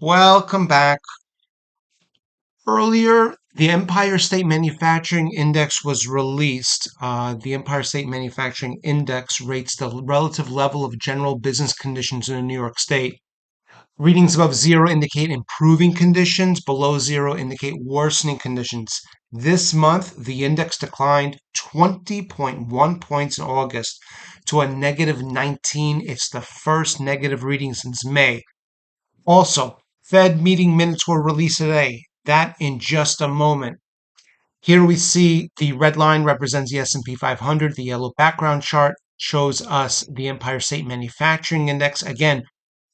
Welcome back. Earlier, the Empire State Manufacturing Index was released. The Empire State Manufacturing Index rates the relative level of general business conditions in New York State. Readings above zero indicate improving conditions, below zero indicate worsening conditions. This month, the index declined 20.1 points in August to a negative 19. It's the first negative reading since May. Also, Fed meeting minutes were released today. That in just a moment. Here we see the red line represents the S&P 500. The yellow background chart shows us the Empire State Manufacturing Index. Again,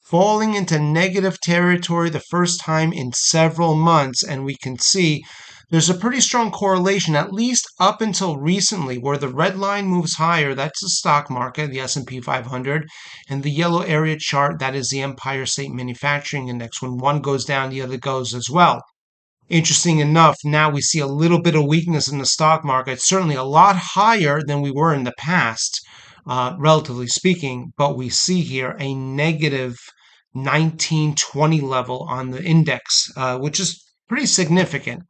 falling into negative territory the first time in several months. And we can see there's a pretty strong correlation, at least up until recently, where the red line moves higher. That's the stock market, the S&P 500, and the yellow area chart, that is the Empire State Manufacturing Index. When one goes down, the other goes as well. Interesting enough, now we see a little bit of weakness in the stock market, certainly a lot higher than we were in the past, relatively speaking, but we see here a negative 1920 level on the index, which is pretty significant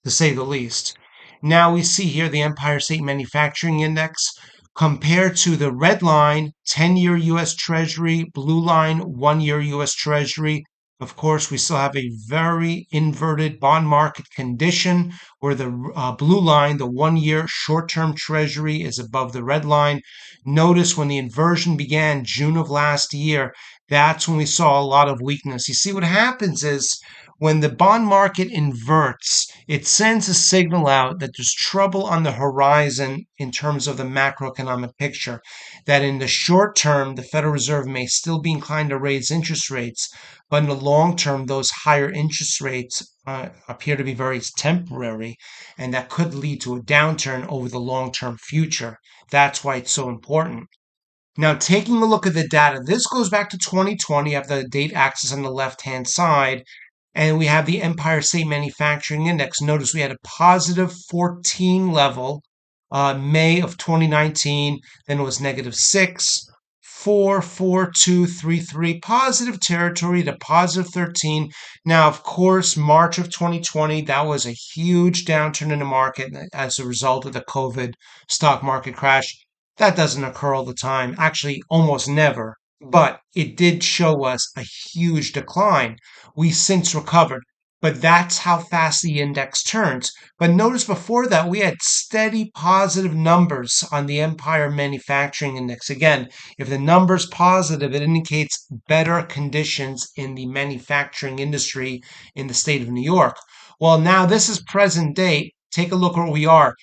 to say the least. Now we see here the Empire State Manufacturing Index compared to the red line, 10-year US Treasury, blue line, 1-year US Treasury. Of course, we still have a very inverted bond market condition where the blue line, the 1-year short-term Treasury, is above the red line. Notice when the inversion began June of last year, that's when we saw a lot of weakness. You see, what happens is when the bond market inverts, it sends a signal out that there's trouble on the horizon in terms of the macroeconomic picture. That in the short term, the Federal Reserve may still be inclined to raise interest rates, but in the long term, those higher interest rates appear to be very temporary, and that could lead to a downturn over the long term future. That's why it's so important. Now, taking a look at the data, this goes back to 2020. You have the date axis on the left-hand side, and we have the Empire State Manufacturing Index. Notice we had a positive 14 level, May of 2019. Then it was negative 6, 4, 4, 2, 3, 3, positive territory to positive 13. Now, of course, March of 2020, that was a huge downturn in the market as a result of the COVID stock market crash. That doesn't occur all the time, actually, almost never. But it did show us a huge decline. We since recovered, but that's how fast the index turns. But notice before that, we had steady positive numbers on the Empire Manufacturing Index. Again, if the number's positive, it indicates better conditions in the manufacturing industry in the state of New York. Well, now this is present date. Take a look where we are.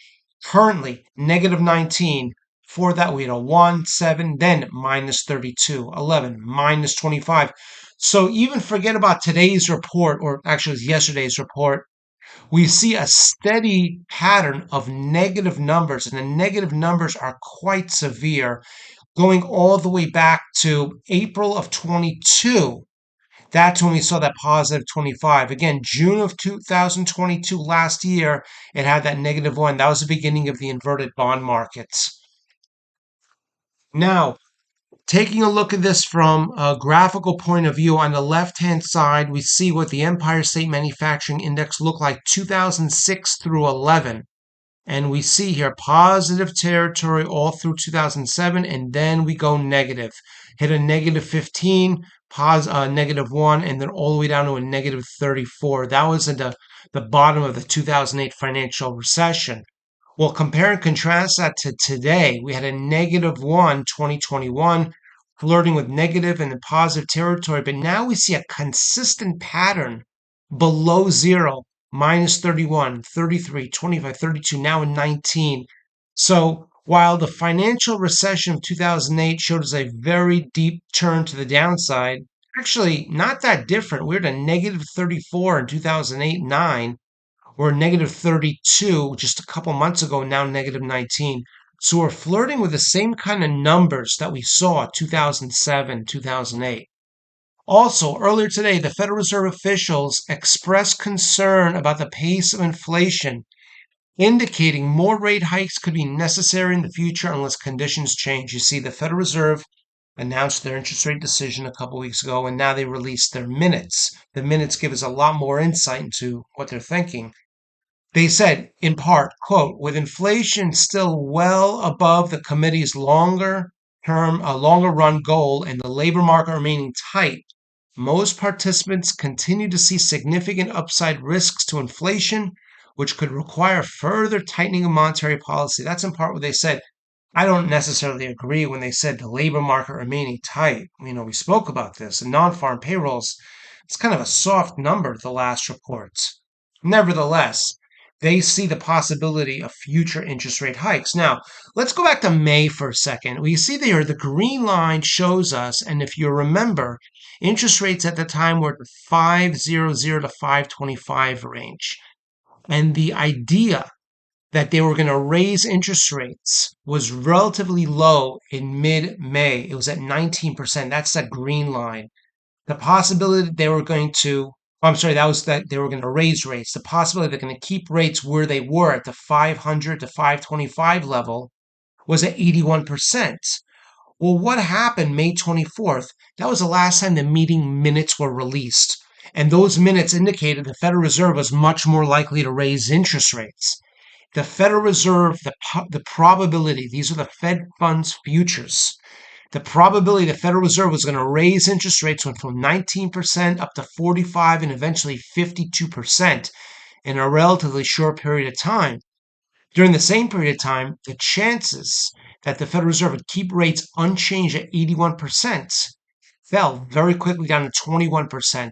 Currently, negative 19. Before that, we had a 1, 7, then minus 32, 11, minus 25. So even forget about today's report, or actually yesterday's report. We see a steady pattern of negative numbers, and the negative numbers are quite severe, going all the way back to April of 22. That's when we saw that positive 25. Again, June of 2022 last year, it had that negative 1. That was the beginning of the inverted bond markets. Now, taking a look at this from a graphical point of view, on the left-hand side, we see what the Empire State Manufacturing Index looked like 2006 through 11. And we see here positive territory all through 2007, and then we go negative. Hit a negative 15, negative 1, and then all the way down to a negative 34. That was at the bottom of the 2008 financial recession. Well, compare and contrast that to today. We had a negative 1, 2021, flirting with negative and the positive territory, but now we see a consistent pattern below zero, minus 31, 33, 25, 32, now in 19. So while the financial recession of 2008 showed us a very deep turn to the downside, actually not that different. We're at a negative 34 in 2008-9. We're negative 32 just a couple months ago, now negative 19. So we're flirting with the same kind of numbers that we saw 2007, 2008. Also, earlier today, the Federal Reserve officials expressed concern about the pace of inflation, indicating more rate hikes could be necessary in the future unless conditions change. You see, the Federal Reserve announced their interest rate decision a couple weeks ago, and now they released their minutes. The minutes give us a lot more insight into what they're thinking. They said, in part, quote, with inflation still well above the committee's longer run goal and the labor market remaining tight, most participants continue to see significant upside risks to inflation, which could require further tightening of monetary policy. That's in part what they said. I don't necessarily agree when they said the labor market remaining tight. We spoke about this. And non-farm payrolls, it's kind of a soft number, the last reports. Nevertheless, they see the possibility of future interest rate hikes. Now, let's go back to May for a second. We see there the green line shows us, and if you remember, interest rates at the time were the 500 to 525 range. And the idea that they were going to raise interest rates was relatively low in mid-May. It was at 19%. That's that green line. The possibility that they were going to, I'm sorry, that was that they were going to raise rates. The possibility they're going to keep rates where they were at the 500 to 525 level was at 81%. Well, what happened May 24th? That was the last time the meeting minutes were released. And those minutes indicated the Federal Reserve was much more likely to raise interest rates. The Federal Reserve, the probability, these are the Fed funds futures. The probability the Federal Reserve was going to raise interest rates went from 19% up to 45 and eventually 52% in a relatively short period of time. During the same period of time, the chances that the Federal Reserve would keep rates unchanged at 81% fell very quickly down to 21%.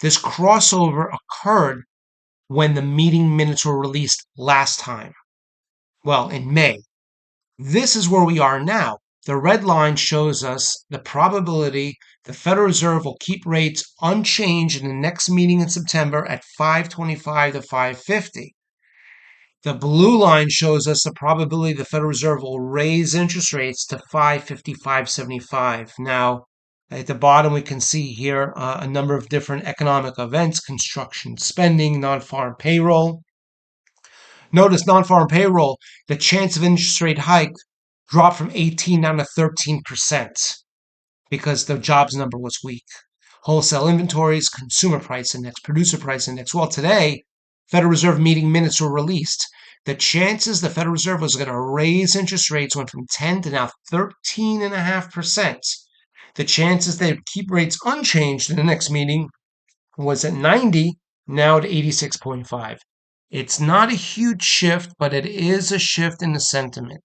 This crossover occurred when the meeting minutes were released last time. Well, in May. This is where we are now. The red line shows us the probability the Federal Reserve will keep rates unchanged in the next meeting in September at 525 to 550. The blue line shows us the probability the Federal Reserve will raise interest rates to 550, 575. Now, at the bottom, we can see here a number of different economic events: construction spending, non-farm payroll. Notice non-farm payroll, the chance of interest rate hike dropped from 18 down to 13% because the jobs number was weak. Wholesale inventories, consumer price index, producer price index. Well, today, Federal Reserve meeting minutes were released. The chances the Federal Reserve was going to raise interest rates went from 10 to now 13.5%. The chances they would keep rates unchanged in the next meeting was at 90, now at 86.5. It's not a huge shift, but it is a shift in the sentiment.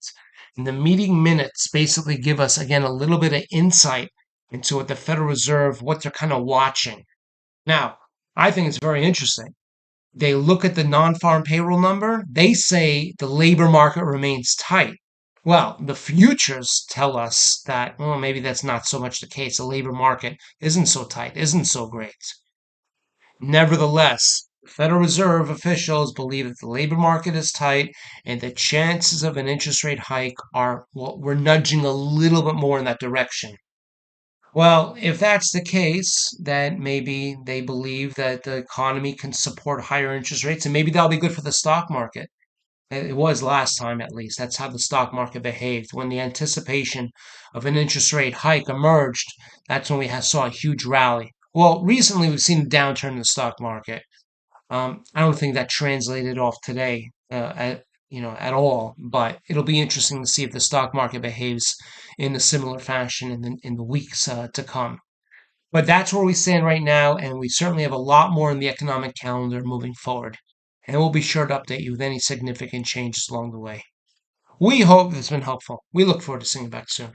And the meeting minutes basically give us, again, a little bit of insight into what the Federal Reserve, what they're kind of watching. Now, I think it's very interesting. They look at the non-farm payroll number. They say the labor market remains tight. Well, the futures tell us that, well, maybe that's not so much the case. The labor market isn't so tight, isn't so great. Nevertheless, Federal Reserve officials believe that the labor market is tight and the chances of an interest rate hike are, well, we're nudging a little bit more in that direction. Well, if that's the case, then maybe they believe that the economy can support higher interest rates and maybe that'll be good for the stock market. It was last time, at least. That's how the stock market behaved. When the anticipation of an interest rate hike emerged, that's when we saw a huge rally. Well, recently we've seen a downturn in the stock market. I don't think that translated off today at all, but it'll be interesting to see if the stock market behaves in a similar fashion in the weeks to come. But that's where we stand right now, and we certainly have a lot more in the economic calendar moving forward. And we'll be sure to update you with any significant changes along the way. We hope it's been helpful. We look forward to seeing you back soon.